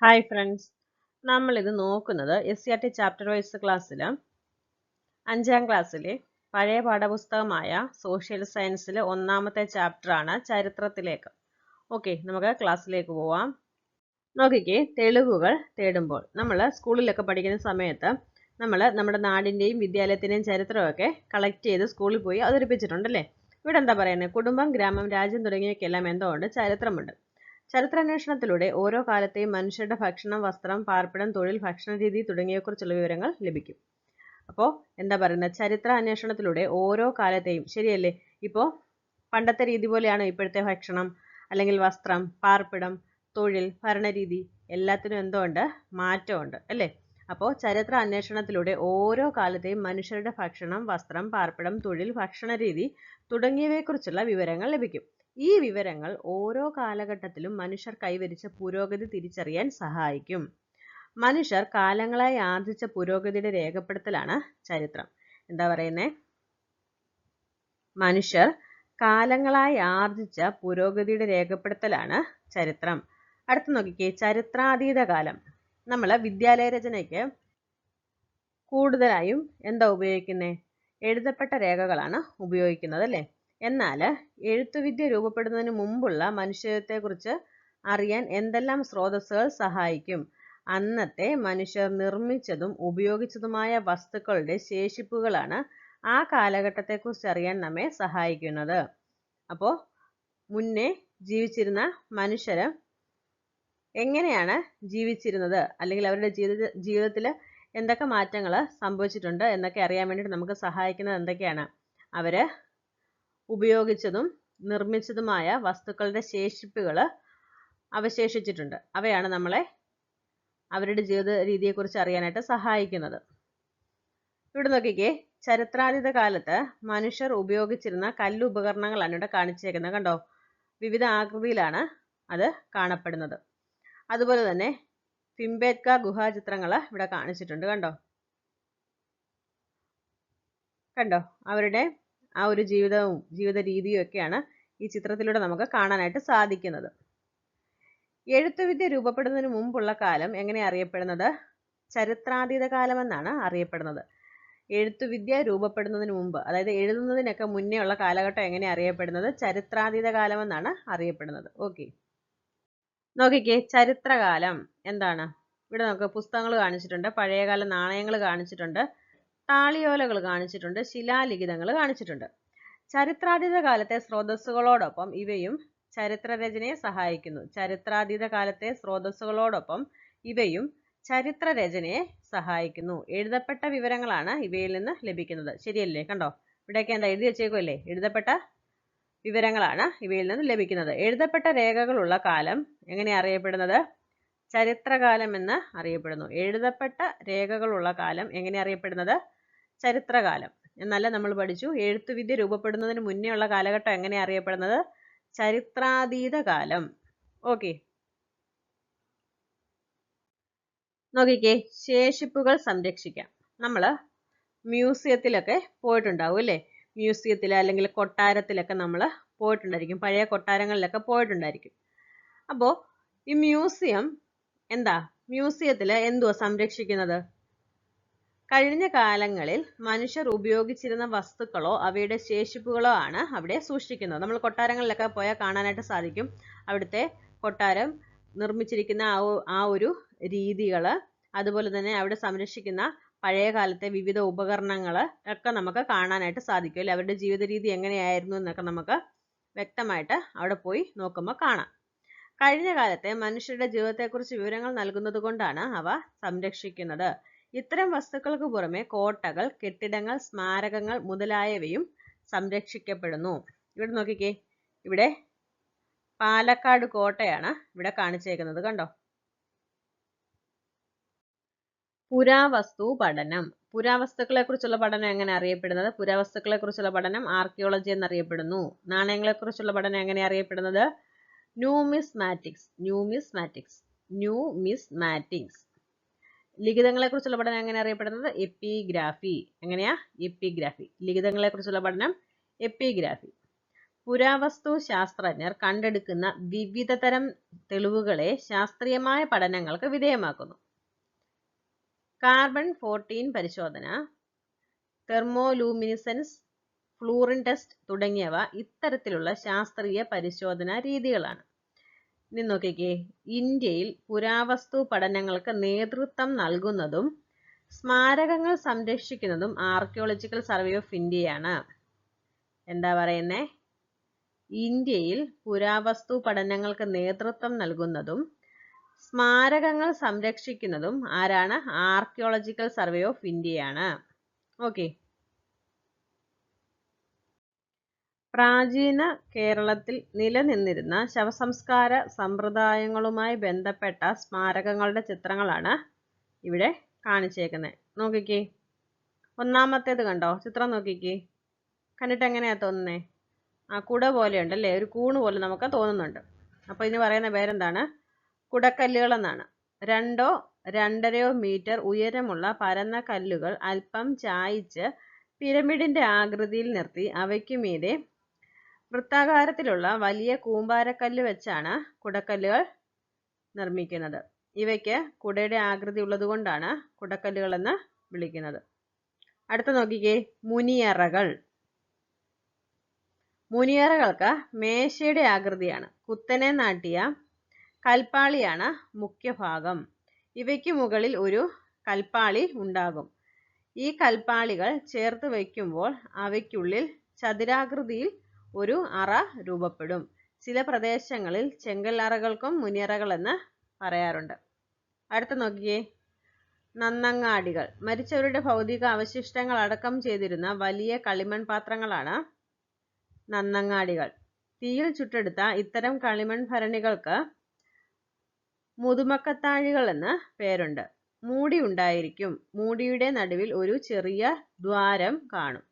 Hi friends, നമ്മളിത് നോക്കുന്നത് SCRT chapter wise ക്ലാസ്സിൽ 5ാം ക്ലാസ്സിലെ പഴയ പാഠപുസ്തകമായ സോഷ്യൽ സയൻസിലെ ഒന്നാമത്തെ ചാപ്റ്ററാണ് ചരിത്രത്തിലേക്ക്. ഓക്കെ, നമുക്ക് ക്ലാസ്സിലേക്ക് പോവാം. നോക്കിക്കേ, തെളിവുകൾ തേടുമ്പോൾ. നമ്മൾ സ്കൂളിലൊക്കെ പഠിക്കുന്ന സമയത്ത് നമ്മുടെ നാടിൻ്റെയും വിദ്യാലയത്തിൻ്റെയും ചരിത്രമൊക്കെ കളക്ട് ചെയ്ത് സ്കൂളിൽ പോയി അവതരിപ്പിച്ചിട്ടുണ്ടല്ലേ. ഇവിടെ എന്താ പറയുന്നത്? കുടുംബം, ഗ്രാമം, രാജ്യം തുടങ്ങിയവയ്ക്കെല്ലാം എന്തോ ഉണ്ട്, ചരിത്രമുണ്ട്. ചരിത്രാന്വേഷണത്തിലൂടെ ഓരോ കാലത്തെയും മനുഷ്യരുടെ ഭക്ഷണം, വസ്ത്രം, പാർപ്പിടം, തൊഴിൽ, ഭക്ഷണരീതി തുടങ്ങിയവയെക്കുറിച്ചുള്ള വിവരങ്ങൾ ലഭിക്കും. അപ്പോൾ എന്താ പറയുന്നത്? ചരിത്രാന്വേഷണത്തിലൂടെ ഓരോ കാലത്തെയും, ശരിയല്ലേ? ഇപ്പോൾ പണ്ടത്തെ രീതി പോലെയാണോ ഇപ്പോഴത്തെ ഭക്ഷണം, അല്ലെങ്കിൽ വസ്ത്രം, പാർപ്പിടം, തൊഴിൽ, ഭരണരീതി? എല്ലാത്തിനും എന്തോ ഉണ്ട്, മാറ്റമുണ്ട് അല്ലേ? അപ്പോൾ ചരിത്ര അന്വേഷണത്തിലൂടെ ഓരോ കാലത്തെയും മനുഷ്യരുടെ ഭക്ഷണം, വസ്ത്രം, പാർപ്പിടം, തൊഴിൽ, ഭക്ഷണരീതി തുടങ്ങിയവയെക്കുറിച്ചുള്ള വിവരങ്ങൾ ലഭിക്കും. ഈ വിവരങ്ങൾ ഓരോ കാലഘട്ടത്തിലും മനുഷ്യർ കൈവരിച്ച പുരോഗതി തിരിച്ചറിയാൻ സഹായിക്കും. മനുഷ്യർ കാലങ്ങളായി ആർജിച്ച പുരോഗതിയുടെ രേഖപ്പെടുത്തലാണ് ചരിത്രം. എന്താ പറയുന്നേ? മനുഷ്യർ കാലങ്ങളായി ആർജിച്ച പുരോഗതിയുടെ രേഖപ്പെടുത്തലാണ് ചരിത്രം. അടുത്ത് നോക്കിക്കേ, ചരിത്രാതീത കാലം. നമ്മൾ വിദ്യാലയ രചനയ്ക്ക് കൂടുതലായും എന്താ ഉപയോഗിക്കുന്നത്? എഴുതപ്പെട്ട രേഖകളാണ് ഉപയോഗിക്കുന്നത് അല്ലേ? എന്നാൽ എഴുത്തുവിദ്യ രൂപപ്പെടുന്നതിന് മുമ്പുള്ള മനുഷ്യത്തെക്കുറിച്ച് അറിയാൻ എന്തെല്ലാം സ്രോതസ്സുകൾ സഹായിക്കും? അന്നത്തെ മനുഷ്യർ നിർമ്മിച്ചതും ഉപയോഗിച്ചതുമായ വസ്തുക്കളുടെ ശേഷിപ്പുകളാണ് ആ കാലഘട്ടത്തെക്കുറിച്ച് അറിയാൻ നമ്മെ സഹായിക്കുന്നത്. അപ്പോൾ മുന്നേ ജീവിച്ചിരുന്ന മനുഷ്യർ എങ്ങനെയാണ് ജീവിച്ചിരുന്നത്, അല്ലെങ്കിൽ അവരുടെ ജീവിതത്തിൽ എന്തൊക്കെ മാറ്റങ്ങൾ സംഭവിച്ചിട്ടുണ്ട് എന്നൊക്കെ അറിയാൻ വേണ്ടിയിട്ട് നമുക്ക് സഹായിക്കുന്നത് എന്തൊക്കെയാണ്? അവർ ഉപയോഗിച്ചതും നിർമ്മിച്ചതുമായ വസ്തുക്കളുടെ ശേഷിപ്പുകൾ അവശേഷിച്ചിട്ടുണ്ട്. അവയാണ് നമ്മളെ അവരുടെ ജീവിത രീതിയെക്കുറിച്ച് അറിയാനായിട്ട് സഹായിക്കുന്നത്. ഇവിടെ നോക്കിക്കേ, ചരിത്രാതീത കാലത്ത് മനുഷ്യർ ഉപയോഗിച്ചിരുന്ന കല്ലുപകരണങ്ങളാണ് ഇവിടെ കാണിച്ചേക്കുന്നത്. കണ്ടോ? വിവിധ ആകൃതിയിലാണ് അത് കാണപ്പെടുന്നത്. അതുപോലെ തന്നെ ഭീംബേത്ക ഗുഹാചിത്രങ്ങൾ ഇവിടെ കാണിച്ചിട്ടുണ്ട്. കണ്ടോ? അവരുടെ ആ ഒരു ജീവിത രീതിയും ഒക്കെയാണ് ഈ ചിത്രത്തിലൂടെ നമുക്ക് കാണാനായിട്ട് സാധിക്കുന്നത്. എഴുത്തുവിദ്യ രൂപപ്പെടുന്നതിന് മുമ്പുള്ള കാലം എങ്ങനെ അറിയപ്പെടുന്നത്? ചരിത്രാതീത കാലം എന്നാണ് അറിയപ്പെടുന്നത്. എഴുത്തുവിദ്യ രൂപപ്പെടുന്നതിന് മുമ്പ്, അതായത് എഴുതുന്നതിനൊക്കെ മുന്നേ ഉള്ള കാലഘട്ടം എങ്ങനെ അറിയപ്പെടുന്നത്? ചരിത്രാതീത കാലം എന്നാണ് അറിയപ്പെടുന്നത്. ഓക്കെ, നോക്കിക്കേ, ചരിത്രകാലം എന്താണ്? ഇവിടെ നമുക്ക് പുസ്തകങ്ങൾ കാണിച്ചിട്ടുണ്ട്, പഴയകാല നാണയങ്ങൾ കാണിച്ചിട്ടുണ്ട്, താളിയോലകൾ കാണിച്ചിട്ടുണ്ട്, ശിലാലിഖിതങ്ങൾ കാണിച്ചിട്ടുണ്ട്. ചരിത്രാതീത കാലത്തെ സ്രോതസ്സുകളോടൊപ്പം ഇവയും ചരിത്രരചനയെ സഹായിക്കുന്നു. ചരിത്രാതീത കാലത്തെ സ്രോതസ്സുകളോടൊപ്പം ഇവയും ചരിത്രരചനയെ സഹായിക്കുന്നു. എഴുതപ്പെട്ട വിവരങ്ങളാണ് ഇവയിൽ നിന്ന് ലഭിക്കുന്നത്. ശരിയല്ലേ? കണ്ടോ? ഇവിടെയൊക്കെ എന്താ എഴുതി വെച്ചേക്കുമല്ലേ? എഴുതപ്പെട്ട വിവരങ്ങളാണ് ഇവയിൽ നിന്ന് ലഭിക്കുന്നത്. എഴുതപ്പെട്ട രേഖകളുള്ള കാലം എങ്ങനെ അറിയപ്പെടുന്നത്? ചരിത്രകാലം എന്ന് അറിയപ്പെടുന്നു. എഴുതപ്പെട്ട രേഖകളുള്ള കാലം എങ്ങനെ അറിയപ്പെടുന്നത്? ചരിത്രകാലം. എന്നല്ല നമ്മൾ പഠിച്ചു. എഴുത്തുവിദ്യ രൂപപ്പെടുന്നതിന് മുന്നേ ഉള്ള കാലഘട്ടം എങ്ങനെ അറിയപ്പെടുന്നത്? ചരിത്രാതീത കാലം. ഓക്കെ, നോക്കിക്കേ, ശേഷിപ്പുകൾ സംരക്ഷിക്കാം. നമ്മൾ മ്യൂസിയത്തിലൊക്കെ പോയിട്ടുണ്ടാവും അല്ലേ? മ്യൂസിയത്തിൽ അല്ലെങ്കിൽ കൊട്ടാരത്തിലൊക്കെ നമ്മൾ പോയിട്ടുണ്ടായിരിക്കും. പഴയ കൊട്ടാരങ്ങളിലൊക്കെ പോയിട്ടുണ്ടായിരിക്കും. അപ്പോൾ ഈ മ്യൂസിയത്തിൽ എന്തുവാ സംരക്ഷിക്കുന്നത്? കഴിഞ്ഞ കാലങ്ങളിൽ മനുഷ്യർ ഉപയോഗിച്ചിരുന്ന വസ്തുക്കളോ അവയുടെ ശേഷിപ്പുകളോ ആണ് അവിടെ സൂക്ഷിക്കുന്നത്. നമ്മൾ കൊട്ടാരങ്ങളിലൊക്കെ പോയാൽ കാണാനായിട്ട് സാധിക്കും. അവിടുത്തെ കൊട്ടാരം നിർമ്മിച്ചിരിക്കുന്ന ആ ഒരു രീതികൾ, അതുപോലെ തന്നെ അവിടെ സംരക്ഷിക്കുന്ന പഴയ കാലത്തെ വിവിധ ഉപകരണങ്ങൾ ഒക്കെ നമുക്ക് കാണാനായിട്ട് സാധിക്കും അല്ലേ? അവരുടെ ജീവിത രീതി എങ്ങനെയായിരുന്നു എന്നൊക്കെ നമുക്ക് വ്യക്തമായിട്ട് അവിടെ പോയി നോക്കുമ്പോൾ കാണാം. കഴിഞ്ഞ കാലത്തെ മനുഷ്യരുടെ ജീവിതത്തെക്കുറിച്ച് വിവരങ്ങൾ നൽകുന്നത് കൊണ്ടാണ് അവ സംരക്ഷിക്കുന്നത്. ഇത്തരം വസ്തുക്കൾക്ക് പുറമെ കോട്ടകൾ, കെട്ടിടങ്ങൾ, സ്മാരകങ്ങൾ മുതലായവയും സംരക്ഷിക്കപ്പെടുന്നു. ഇവിടെ നോക്കിക്കേ, ഇവിടെ പാലക്കാട് കോട്ടയാണ് ഇവിടെ കാണിച്ചേക്കുന്നത്. കണ്ടോ? പുരാവസ്തു പഠനം. പുരാവസ്തുക്കളെ കുറിച്ചുള്ള പഠനം എങ്ങനെ അറിയപ്പെടുന്നത്? പുരാവസ്തുക്കളെ കുറിച്ചുള്ള പഠനം ആർക്കിയോളജി എന്നറിയപ്പെടുന്നു. നാണയങ്ങളെ കുറിച്ചുള്ള പഠനം എങ്ങനെ അറിയപ്പെടുന്നത്? ന്യൂമിസ്മാറ്റിക്സ്. ലിഖിതങ്ങളെ കുറിച്ചുള്ള പഠനം എങ്ങനെ അറിയപ്പെടുന്നത്? എപ്പിഗ്രാഫി. എങ്ങനെയാ? എപ്പിഗ്രാഫി. ലിഖിതങ്ങളെ കുറിച്ചുള്ള പഠനം എപ്പിഗ്രാഫി. പുരാവസ്തു ശാസ്ത്രജ്ഞർ കണ്ടെടുക്കുന്ന വിവിധ തരം തെളിവുകളെ ശാസ്ത്രീയമായ പഠനങ്ങൾക്ക് വിധേയമാക്കുന്നു. കാർബൺ 14 പരിശോധന, തെർമോലൂമിനിസെൻസ്, ഫ്ലൂറിൻ ടെസ്റ്റ് തുടങ്ങിയവ ഇത്തരത്തിലുള്ള ശാസ്ത്രീയ പരിശോധനാ രീതികളാണ്. ഇനി നോക്കിക്കേ, ഇന്ത്യയിൽ പുരാവസ്തു പഠനങ്ങൾക്ക് നേതൃത്വം നൽകുന്നതും സ്മാരകങ്ങൾ സംരക്ഷിക്കുന്നതും ആർക്കിയോളജിക്കൽ സർവേ ഓഫ് ഇന്ത്യയാണ്. എന്താ പറയുന്നേ? ഇന്ത്യയിൽ പുരാവസ്തു പഠനങ്ങൾക്ക് നേതൃത്വം നൽകുന്നതും സ്മാരകങ്ങൾ സംരക്ഷിക്കുന്നതും ആരാണ്? ആർക്കിയോളജിക്കൽ സർവേ ഓഫ് ഇന്ത്യയാണ്. ഓക്കെ. പ്രാചീന കേരളത്തിൽ നിലനിന്നിരുന്ന ശവസംസ്കാര സമ്പ്രദായങ്ങളുമായി ബന്ധപ്പെട്ട സ്മാരകങ്ങളുടെ ചിത്രങ്ങളാണ് ഇവിടെ കാണിച്ചേക്കുന്നത്. നോക്കിക്കേ, ഒന്നാമത്തേത് കണ്ടോ? ചിത്രം നോക്കിക്കേ, കണ്ടിട്ട് എങ്ങനെയാ തോന്നുന്നേ? കുട പോലെ ഉണ്ടല്ലേ, ഒരു കൂണ് പോലെ നമുക്ക് തോന്നുന്നുണ്ട്. അപ്പോൾ ഇതിന് പറയുന്ന പേരെന്താണ്? കുടക്കല്ലുകൾ എന്നാണ്. 2 2.5 മീറ്റർ ഉയരമുള്ള പരന്ന കല്ലുകൾ അല്പം ചായിച്ച് പിരമിഡിന്റെ ആകൃതിയിൽ നിർത്തി അവയ്ക്ക് മീതെ വൃത്താകാരത്തിലുള്ള വലിയ കൂമ്പാരക്കല്ല് വെച്ചാണ് കുടക്കല്ലുകൾ നിർമ്മിക്കുന്നത്. ഇവയ്ക്ക് കുടയുടെ ആകൃതി ഉള്ളതുകൊണ്ടാണ് കുടക്കല്ലുകൾ എന്ന് വിളിക്കുന്നത്. അടുത്ത നോക്കിക്കേ, മുനിയറകൾ. മുനിയറകൾക്ക് മേശയുടെ ആകൃതിയാണ്. കുത്തനെ നാട്ടിയ കൽപ്പാളിയാണ് മുഖ്യഭാഗം. ഇവയ്ക്ക് മുകളിൽ ഒരു കൽപ്പാളി ഉണ്ടാകും. ഈ കൽപ്പാളികൾ ചേർത്ത് വയ്ക്കുമ്പോൾ അവയ്ക്കുള്ളിൽ ചതുരാകൃതിയിൽ ഒരു അറ രൂപപ്പെടും. ചില പ്രദേശങ്ങളിൽ ചെങ്കൽ അറകൾക്കും മുനിയറകൾ എന്ന് പറയാറുണ്ട്. അടുത്ത നോക്കിയേ, നന്നങ്ങാടികൾ. മരിച്ചവരുടെ ഭൗതിക അവശിഷ്ടങ്ങൾ അടക്കം ചെയ്തിരുന്ന വലിയ കളിമൺ പാത്രങ്ങളാണ് നന്നങ്ങാടികൾ. തീയിൽ ചുട്ടെടുത്ത ഇത്തരം കളിമൺ ഭരണികൾക്ക് മുതുമക്കത്താഴികൾ എന്ന് പേരുണ്ട്. മൂടി ഉണ്ടായിരിക്കും. മൂടിയുടെ നടുവിൽ ഒരു ചെറിയ ദ്വാരം കാണും.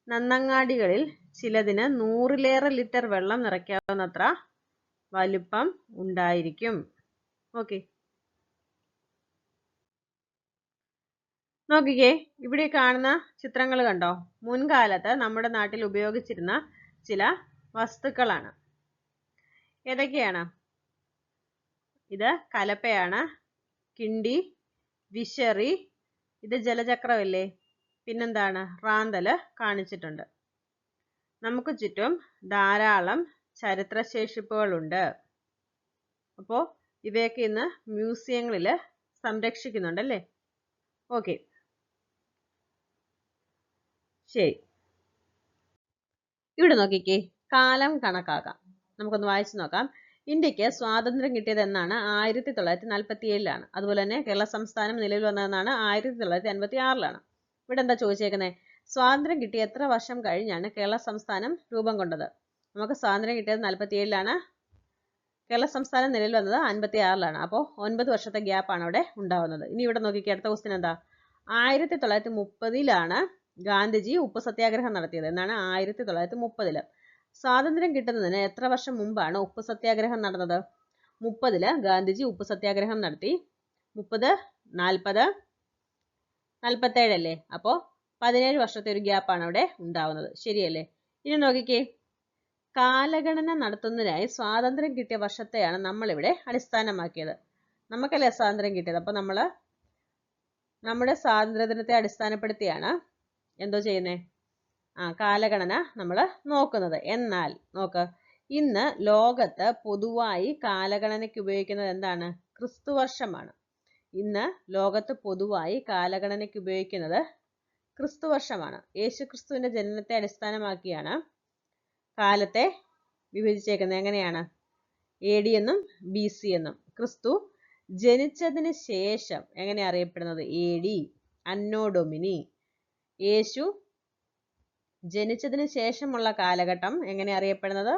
നന്നങ്ങാടികളിൽ ചിലതിന് 100-ലേറെ ലിറ്റർ വെള്ളം നിറയ്ക്കാവുന്നത്ര വലുപ്പം ഉണ്ടായിരിക്കും. ഓക്കെ, നോക്കിക്കേ, ഇവിടെ കാണുന്ന ചിത്രങ്ങൾ കണ്ടോ? മുൻകാലത്ത് നമ്മുടെ നാട്ടിൽ ഉപയോഗിച്ചിരുന്ന ചില വസ്തുക്കളാണ്. ഏതൊക്കെയാണ്? ഇത് കലപ്പയാണ്, കിണ്ടി, വിശറി, ഇത് ജലചക്രമല്ലേ, പിന്നെന്താണ്? റാന്തല് കാണിച്ചിട്ടുണ്ട്. നമുക്ക് ചുറ്റും ധാരാളം ചരിത്രശേഷിപ്പുകളുണ്ട്. അപ്പോൾ ഇവയൊക്കെ ഇന്ന് മ്യൂസിയങ്ങളിൽ സംരക്ഷിക്കുന്നുണ്ടല്ലേ? ഓക്കെ, ശരി. ഇവിടെ നോക്കിക്കേ, കാലം കണക്കാക്കാം. നമുക്കൊന്ന് വായിച്ചു നോക്കാം. ഇന്ത്യക്ക് സ്വാതന്ത്ര്യം കിട്ടിയത് എന്നാണ്? 1947-ലാണ്. അതുപോലെ തന്നെ കേരള സംസ്ഥാനം നിലവിൽ വന്നതെന്നാണ്? 1956-ലാണ്. ഇവിടെ എന്താ ചോദിച്ചേക്കുന്നത്? സ്വാതന്ത്ര്യം കിട്ടിയ എത്ര വർഷം കഴിഞ്ഞാണ് കേരള സംസ്ഥാനം രൂപം കൊണ്ടത്? നമുക്ക് സ്വാതന്ത്ര്യം കിട്ടിയത് 47-ലാണ്. കേരള സംസ്ഥാനം നിലവിൽ വന്നത് 56-ലാണ്. അപ്പോൾ 9 വർഷത്തെ ഗ്യാപ്പാണ് അവിടെ ഉണ്ടാവുന്നത്. ഇനി ഇവിടെ നോക്കിക്കേ, അടുത്ത ക്വസ്റ്റ്യൻ എന്താ? 1930-ലാണ് ഗാന്ധിജി ഉപ്പ് സത്യാഗ്രഹം നടത്തിയത്. എന്നാണ്? 1930-ല്. സ്വാതന്ത്ര്യം കിട്ടുന്നതിന് എത്ര വർഷം മുമ്പാണ് ഉപ്പ് സത്യാഗ്രഹം നടന്നത്? 30-ല് ഗാന്ധിജി ഉപ്പ് സത്യാഗ്രഹം നടത്തി. 30, 40, 47 അല്ലേ? അപ്പോൾ 17 വർഷത്തെ ഒരു ഗ്യാപ്പാണ് അവിടെ ഉണ്ടാവുന്നത്. ശരിയല്ലേ? ഇനി നോക്കിക്കേ, കാലഗണന നടത്തുന്നതിനായി സ്വാതന്ത്ര്യം കിട്ടിയ വർഷത്തെയാണ് നമ്മളിവിടെ അടിസ്ഥാനമാക്കിയത്. നമുക്കല്ലേ സ്വാതന്ത്ര്യം കിട്ടിയത്? അപ്പോൾ നമ്മൾ നമ്മുടെ സ്വാതന്ത്ര്യദിനത്തെ അടിസ്ഥാനപ്പെടുത്തിയാണ് എന്തോ ചെയ്യുന്നത്? കാലഗണന നമ്മൾ നോക്കുന്നത്. എന്നാൽ നോക്ക്, ഇന്ന് ലോകത്ത് പൊതുവായി കാലഗണനയ്ക്ക് ഉപയോഗിക്കുന്നത് എന്താണ്? ക്രിസ്തുവർഷമാണ്. ഇന്ന് ലോകത്ത് പൊതുവായി കാലഗണനയ്ക്ക് ഉപയോഗിക്കുന്നത് ക്രിസ്തുവർഷമാണ്. യേശുക്രിസ്തുവിന്റെ ജനനത്തെ അടിസ്ഥാനമാക്കിയാണ് കാലത്തെ വിഭജിച്ചേക്കുന്നത്. എങ്ങനെയാണ്? AD എന്നും BC എന്നും. ക്രിസ്തു ജനിച്ചതിന് ശേഷം എങ്ങനെ അറിയപ്പെടുന്നത്? AD, അന്നോ ഡൊമിനി. യേശു ജനിച്ചതിന് ശേഷമുള്ള കാലഘട്ടം എങ്ങനെ അറിയപ്പെടുന്നത്?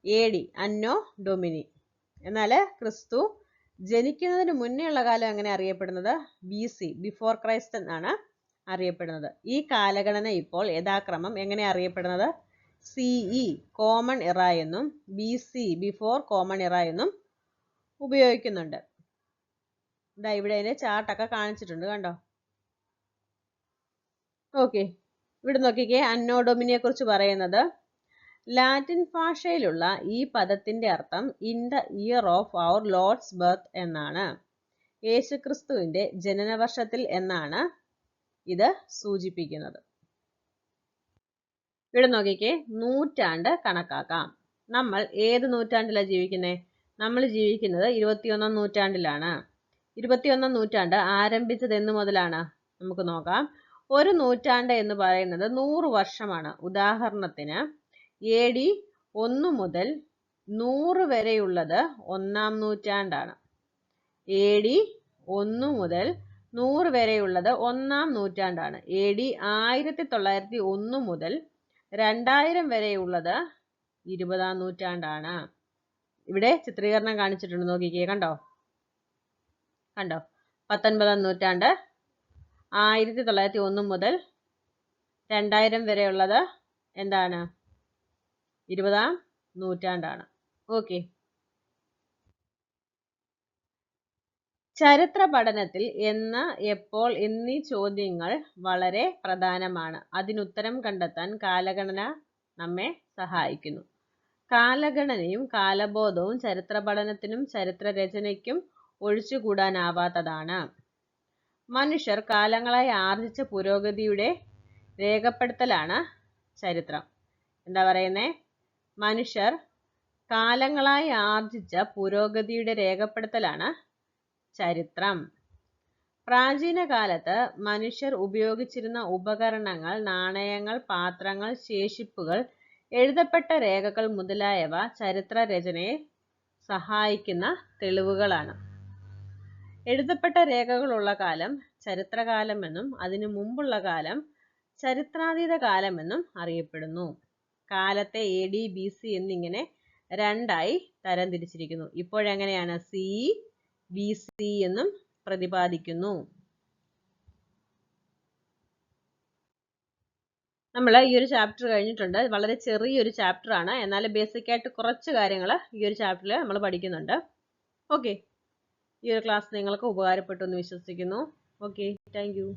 AD, അന്നോ ഡൊമിനി. എന്നാൽ ക്രിസ്തു ജനിക്കുന്നതിന് മുന്നേ ഉള്ള കാലം എങ്ങനെ അറിയപ്പെടുന്നത്? BC, ബിഫോർ ക്രൈസ്റ്റ് എന്നാണ് അറിയപ്പെടുന്നത്. ഈ കാലഗണന ഇപ്പോൾ യഥാക്രമം എങ്ങനെ അറിയപ്പെടുന്നത്? CE, കോമൺ ഇറ എന്നും BC, ബിഫോർ കോമൺ ഇറ എന്നും ഉപയോഗിക്കുന്നുണ്ട്. ഇവിടെ അതിന്റെ ചാർട്ടൊക്കെ കാണിച്ചിട്ടുണ്ട്, കണ്ടോ? ഓക്കെ, ഇവിടെ നോക്കിക്കേ, അന്നോ ഡൊമിനിയെ കുറിച്ച് പറയുന്നത് ലാറ്റിൻ ഭാഷയിലുള്ള ഈ പദത്തിന്റെ അർത്ഥം in the year of our Lord's birth എന്നാണ്. യേശുക്രിസ്തുവിന്റെ ജനനവർഷത്തിൽ എന്നാണ് ഇത് സൂചിപ്പിക്കുന്നത്. ഇവിടെ നോക്കിക്കേ, നൂറ്റാണ്ട് കണക്കാക്കാം. നമ്മൾ ഏത് നൂറ്റാണ്ടിലാണ് ജീവിക്കുന്നത്? നമ്മൾ ജീവിക്കുന്നത് 21-ാം നൂറ്റാണ്ടിലാണ്. 21-ാം നൂറ്റാണ്ട് ആരംഭിച്ചത് എന്ന് മുതലാണ്? നമുക്ക് നോക്കാം. ഒരു നൂറ്റാണ്ട് എന്ന് പറയുന്നത് 100 വർഷമാണ്. ഉദാഹരണത്തിന് AD 1 മുതൽ 100 വരെയുള്ളത് 1-ാം നൂറ്റാണ്ടാണ്. AD 1 മുതൽ 100 വരെയുള്ളത് 1-ാം നൂറ്റാണ്ടാണ്. AD 1901 മുതൽ 2000 വരെയുള്ളത് 20-ാം നൂറ്റാണ്ടാണ്. ഇവിടെ ചിത്രീകരണം കാണിച്ചിട്ടുണ്ട്, നോക്കിക്കേ. കണ്ടോ? 19-ാം നൂറ്റാണ്ട് 1901 മുതൽ 2000 വരെയുള്ളത് എന്താണ്? 20-ാം നൂറ്റാണ്ടാണ്. ഓക്കെ. ചരിത്ര പഠനത്തിൽ എന്ന്, എപ്പോൾ എന്നീ ചോദ്യങ്ങൾ വളരെ പ്രധാനമാണ്. അതിനുത്തരം കണ്ടെത്താൻ കാലഗണന നമ്മെ സഹായിക്കുന്നു. കാലഗണനയും കാലബോധവും ചരിത്ര പഠനത്തിനും ചരിത്ര രചനയ്ക്കും ഒഴിച്ചുകൂടാനാവാത്തതാണ്. മനുഷ്യർ കാലങ്ങളായി ആർജിച്ച പുരോഗതിയുടെ രേഖപ്പെടുത്തലാണ് ചരിത്രം. എന്താ പറയുന്നേ? മനുഷ്യർ കാലങ്ങളായി ആർജിച്ച പുരോഗതിയുടെ രേഖപ്പെടുത്തലാണ് ചരിത്രം. പ്രാചീന കാലത്ത് മനുഷ്യർ ഉപയോഗിച്ചിരുന്ന ഉപകരണങ്ങൾ, നാണയങ്ങൾ, പാത്രങ്ങൾ, ശേഷിപ്പുകൾ, എഴുതപ്പെട്ട രേഖകൾ മുതലായവ ചരിത്ര രചനയെ സഹായിക്കുന്ന തെളിവുകളാണ്. എഴുതപ്പെട്ട രേഖകളുള്ള കാലം ചരിത്രകാലമെന്നും അതിനു മുമ്പുള്ള കാലം ചരിത്രാതീത കാലമെന്നും അറിയപ്പെടുന്നു. കാലത്തെ AD BC എന്നിങ്ങനെ രണ്ടായി തരംതിരിച്ചിരിക്കുന്നു. ഇപ്പോഴെങ്ങനെയാണ്? CE BC എന്നും പ്രതിപാദിക്കുന്നു. നമ്മൾ ഈ ഒരു ചാപ്റ്റർ കഴിഞ്ഞിട്ടുണ്ട്. വളരെ ചെറിയൊരു ചാപ്റ്റർ ആണ്, എന്നാൽ ബേസിക് ആയിട്ട് കുറച്ച് കാര്യങ്ങൾ ഈ ഒരു ചാപ്റ്ററിൽ നമ്മൾ പഠിക്കുന്നുണ്ട്. ഓക്കെ, ഈ ഒരു ക്ലാസ് നിങ്ങൾക്ക് ഉപകാരപ്പെട്ടു എന്ന് വിശ്വസിക്കുന്നു. Okay, thank you.